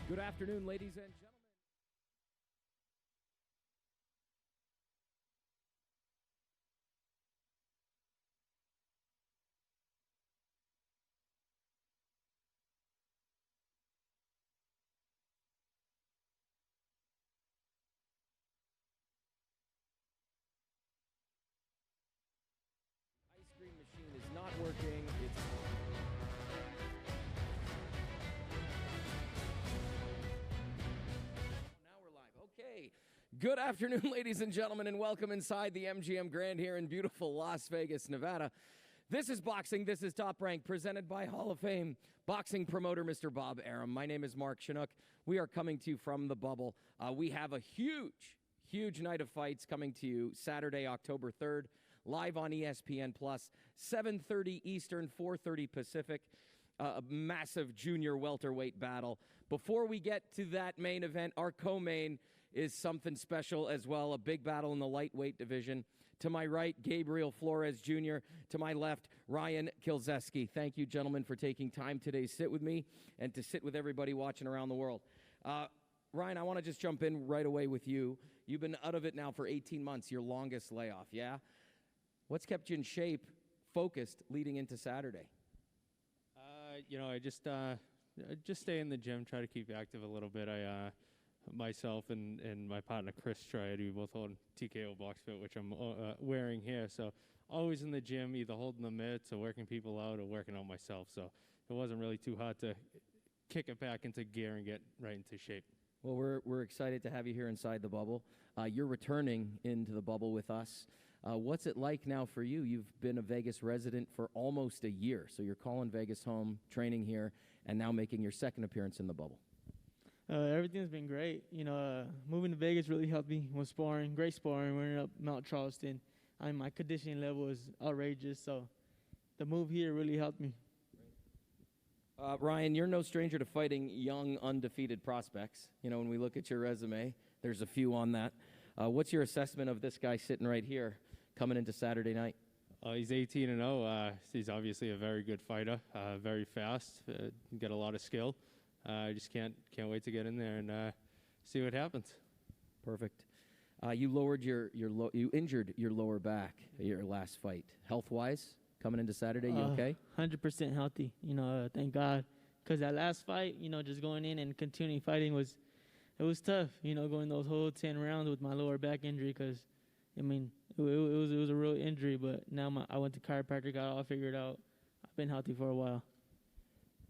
Good afternoon, ladies and gentlemen. Ice cream machine is not working. Now we're live. Okay. Good afternoon, ladies and gentlemen, and welcome inside the MGM Grand here in beautiful Las Vegas, Nevada. This is Boxing. This is Top Rank, presented by Hall of Fame boxing promoter Mr. Bob Arum. My name is Mark Chinook. We are coming to you from the bubble. We have a huge night of fights coming to you Saturday, October 3rd, live on ESPN Plus, 7:30 Eastern, 4:30 Pacific. A massive junior welterweight battle. Before we get to that main event, our co-main is something special as well, a big battle in the lightweight division. To my right, Gabriel Flores Jr. To my left, Ryan Kielczweski. Thank you, gentlemen, for taking time today to sit with me and to sit with everybody watching around the world. Ryan, I want to just jump in right away with you. You've been out of it now for 18 months, your longest layoff, yeah? What's kept you in shape, focused, leading into Saturday? I just stay in the gym, try to keep active a little bit. Myself and my partner Chris Triad, we both hold TKO box fit, which I'm wearing here. So always in the gym, either holding the mitts or working people out or working out myself. So it wasn't really too hard to kick it back into gear and get right into shape. Well, we're excited to have you here inside the bubble. You're returning into the bubble with us. What's it like now for you? You've been a Vegas resident for almost a year, so you're calling Vegas home, training here, and now making your second appearance in the bubble. Everything's been great. Moving to Vegas really helped me with sparring. Great sparring. We ended up Mount Charleston. My conditioning level is outrageous, so the move here really helped me. Ryan, you're no stranger to fighting young, undefeated prospects. When we look at your resume, there's a few on that. What's your assessment of this guy sitting right here coming into Saturday night? He's 18-0. He's obviously a very good fighter, very fast, got a lot of skill. I just can't wait to get in there and see what happens. Perfect. You lowered you injured your lower back your last fight. Health-wise, coming into Saturday, you okay? 100% healthy. Thank God, because that last fight, just going in and continuing fighting was tough. Going those whole 10 rounds with my lower back injury, because it was a real injury. But now I went to chiropractor, got it all figured out. I've been healthy for a while.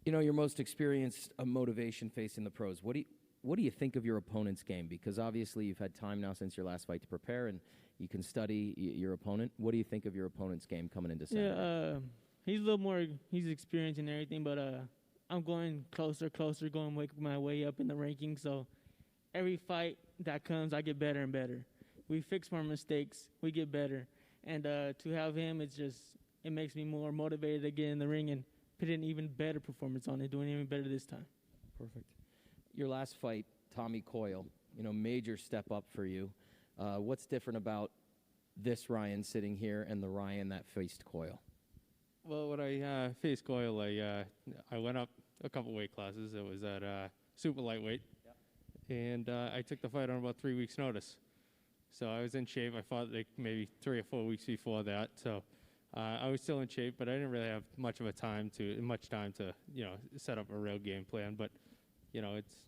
Your most experienced motivation facing the pros. What do you think of your opponent's game? Because obviously you've had time now since your last fight to prepare, and you can study your opponent. What do you think of your opponent's game coming into Saturday? Yeah, he's a little more. He's experienced and everything, but I'm going closer, going my way up in the rankings. So every fight that comes, I get better and better. We fix more mistakes, we get better, and to have him, it makes me more motivated to get in the ring and put an even better performance on it, doing even better this time. Perfect. Your last fight, Tommy Coyle, major step up for you. What's different about this Ryan sitting here and the Ryan that faced Coyle? Well, when I faced Coyle, I went up a couple weight classes. It was at super lightweight, and I took the fight on about 3 weeks' notice. So I was in shape. I fought maybe 3 or 4 weeks before that. So I was still in shape, but I didn't really have much time to set up a real game plan. But it's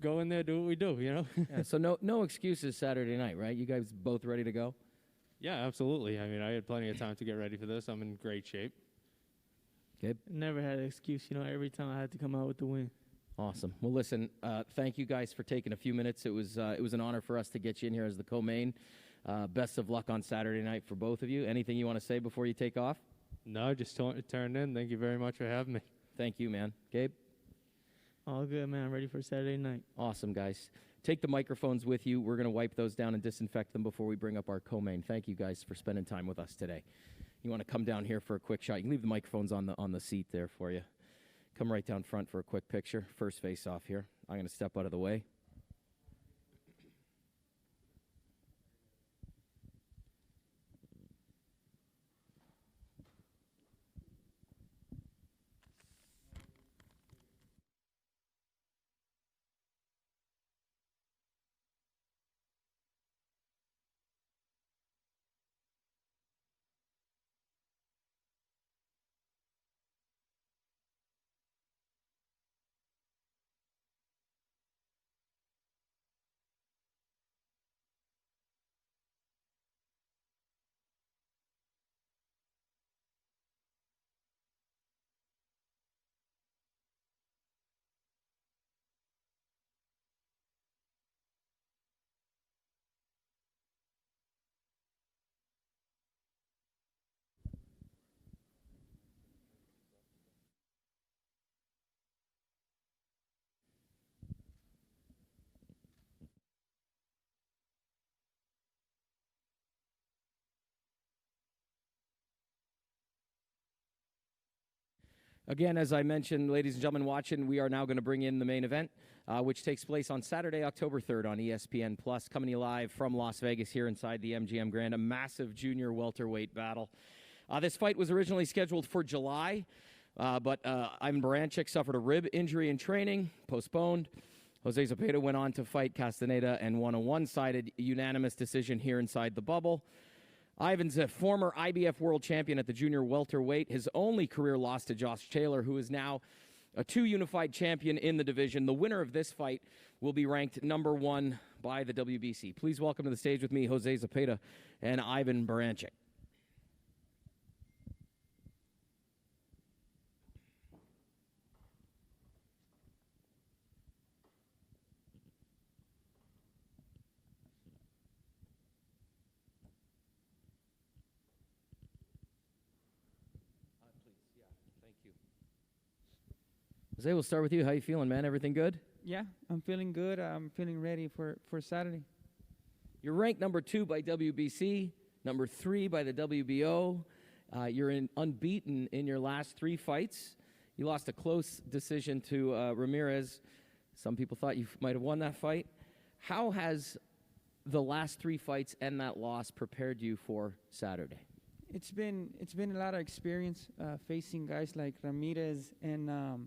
go in there, do what we do. Yeah, so no excuses Saturday night, right? You guys both ready to go? Yeah, absolutely. I had plenty of time to get ready for this. I'm in great shape. Gabe? Never had an excuse. Every time I had to come out with the win. Awesome. Well, listen, thank you guys for taking a few minutes. It was an honor for us to get you in here as the co-main. Best of luck on Saturday night for both of you. Anything you want to say before you take off? No, just turn in. Thank you very much for having me. Thank you, man. Gabe? All good, man. I'm ready for Saturday night. Awesome, guys. Take the microphones with you. We're going to wipe those down and disinfect them before we bring up our co-main. Thank you guys for spending time with us today. You want to come down here for a quick shot? You can leave the microphones on the seat there for you. Come right down front for a quick picture. First face off here. I'm going to step out of the way. Again, as I mentioned, ladies and gentlemen watching, we are now going to bring in the main event, which takes place on Saturday, October 3rd on ESPN+, coming to you live from Las Vegas here inside the MGM Grand, a massive junior welterweight battle. This fight was originally scheduled for July, but Ivan Baranchyk suffered a rib injury in training, postponed. Jose Zepeda went on to fight Castaneda and won a one-sided unanimous decision here inside the bubble. Ivan's a former IBF world champion at the junior welterweight. His only career loss to Josh Taylor, who is now a two-unified champion in the division. The winner of this fight will be ranked number 1 by the WBC. Please welcome to the stage with me Jose Zepeda and Ivan Baranchyk. Jose, we'll start with you. How you feeling, man? Everything good? Yeah, I'm feeling good. I'm feeling ready for Saturday. You're ranked number 2 by WBC, number 3 by the WBO. You're unbeaten in your last 3 fights. You lost a close decision to Ramirez. Some people thought you might have won that fight. How has the last 3 fights and that loss prepared you for Saturday? It's been a lot of experience facing guys like Ramirez and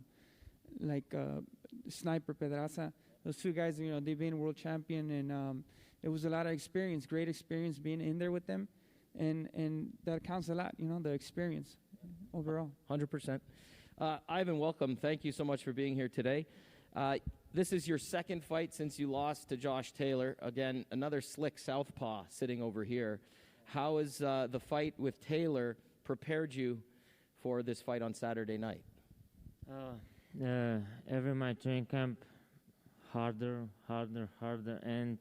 Sniper Pedraza. Those 2 guys, they've been world champion, and it was a lot of experience, great experience being in there with them, and that counts a lot, the experience overall. 100%. Ivan, welcome. Thank you so much for being here today. This is your second fight since you lost to Josh Taylor. Again, another slick southpaw sitting over here. How has the fight with Taylor prepared you for this fight on Saturday night? Every my training camp, harder, and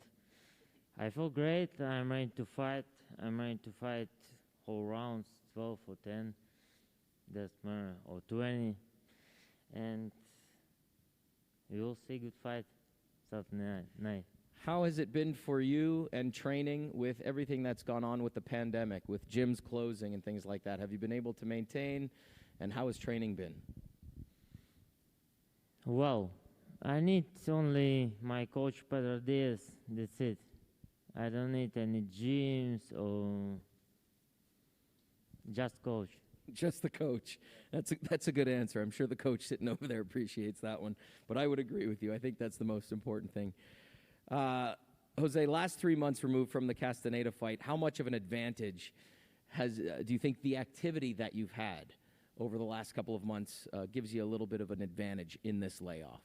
I feel great. I'm ready to fight. I'm ready to fight whole rounds, 12 or 10, that's more, or 20, and we will see good fight Saturday night. How has it been for you and training with everything that's gone on with the pandemic, with gyms closing and things like that? Have you been able to maintain, and how has training been? Well, I need only my coach Pedro Diaz, that's it. I don't need any gyms or just coach. Just the coach. That's a good answer. I'm sure the coach sitting over there appreciates that one. But I would agree with you. I think that's the most important thing. Jose, last 3 months removed from the Castaneda fight, how much of an advantage do you think the activity that you've had over the last couple of months gives you a little bit of an advantage in this layoff?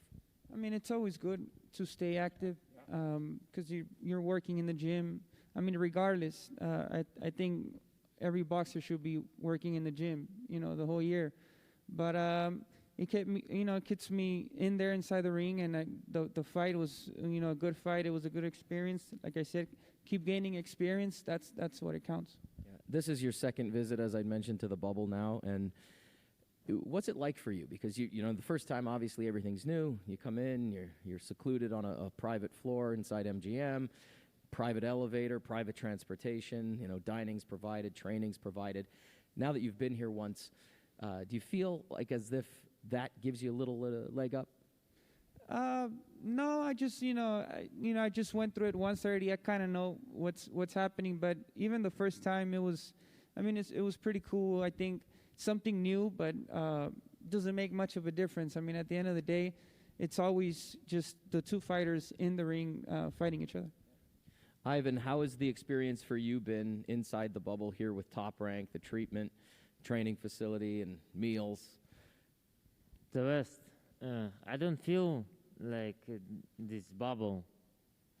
I mean, it's always good to stay active because you're working in the gym. I mean, regardless, I think every boxer should be working in the gym, the whole year. But it kept me, it keeps me in there inside the ring, and the fight was, a good fight. It was a good experience. Like I said, keep gaining experience. That's what it counts. Yeah. This is your second visit, as I mentioned, to the bubble now, and what's it like for you? Because the first time, obviously, everything's new. You come in, you're secluded on a private floor inside MGM, private elevator, private transportation. Dining's provided, training's provided. Now that you've been here once, do you feel like as if that gives you a little leg up? No, I just I just went through it once already. I kind of know what's happening. But even the first time, it was pretty cool. I think something new, but doesn't make much of a difference. I mean, at the end of the day, it's always just the 2 fighters in the ring fighting each other. Ivan, how has the experience for you been inside the bubble here with Top Rank, the treatment, training facility, and meals? The best. I don't feel like this bubble.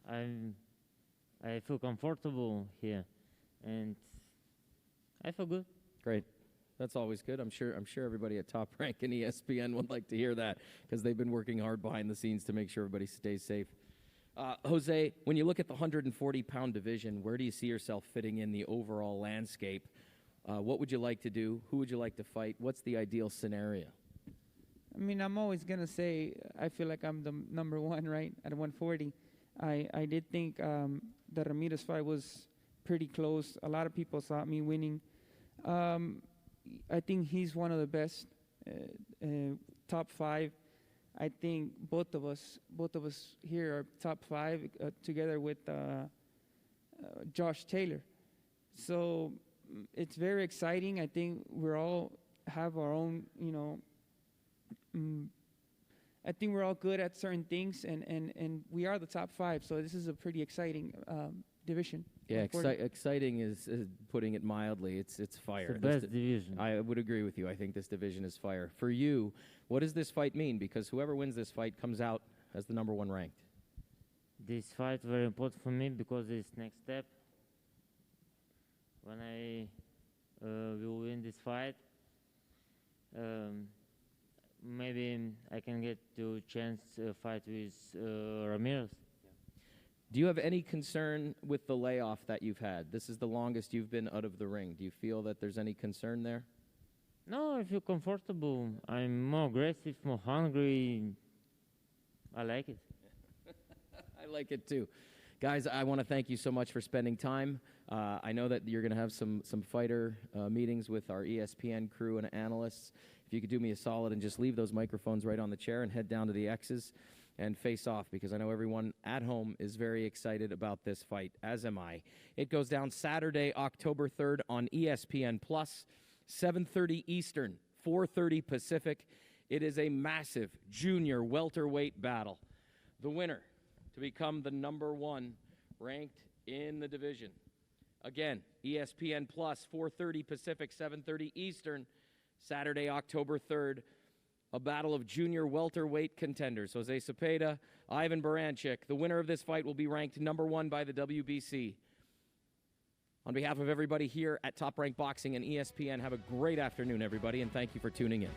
I feel comfortable here, and I feel good. Great. That's always good. I'm sure everybody at Top Rank and ESPN would like to hear that because they've been working hard behind the scenes to make sure everybody stays safe. Jose, when you look at the 140-pound division, where do you see yourself fitting in the overall landscape? What would you like to do? Who would you like to fight? What's the ideal scenario? I mean, I'm always going to say I feel like I'm the number 1, right, at 140. I did think the Ramirez fight was pretty close. A lot of people thought me winning. I think he's one of the best, top 5. I think both of us here are top 5 together with Josh Taylor. So it's very exciting. I think we're all have our own, I think we're all good at certain things, and we are the top 5. So this is a pretty exciting division. Yeah, exciting is putting it mildly. It's fire. The best division. I would agree with you. I think this division is fire. For you, what does this fight mean? Because whoever wins this fight comes out as the number 1 ranked. This fight very important for me because it's next step. When I will win this fight, maybe I can get to chance fight with Ramirez. Do you have any concern with the layoff that you've had? This is the longest you've been out of the ring. Do you feel that there's any concern there? No, I feel comfortable. I'm more aggressive, more hungry. I like it. I like it too. Guys, I want to thank you so much for spending time. I know that you're going to have some fighter meetings with our ESPN crew and analysts. If you could do me a solid and just leave those microphones right on the chair and head down to the X's and face off, because I know everyone at home is very excited about this fight, as am I. It goes down Saturday, October 3rd on ESPN+, 7:30 Eastern, 4:30 Pacific. It is a massive junior welterweight battle. The winner to become the number 1 ranked in the division. Again, ESPN+, 4:30 Pacific, 7:30 Eastern, Saturday, October 3rd. A battle of junior welterweight contenders. Jose Zepeda, Ivan Baranchyk. The winner of this fight will be ranked number 1 by the WBC. On behalf of everybody here at Top Rank Boxing and ESPN, have a great afternoon, everybody, and thank you for tuning in.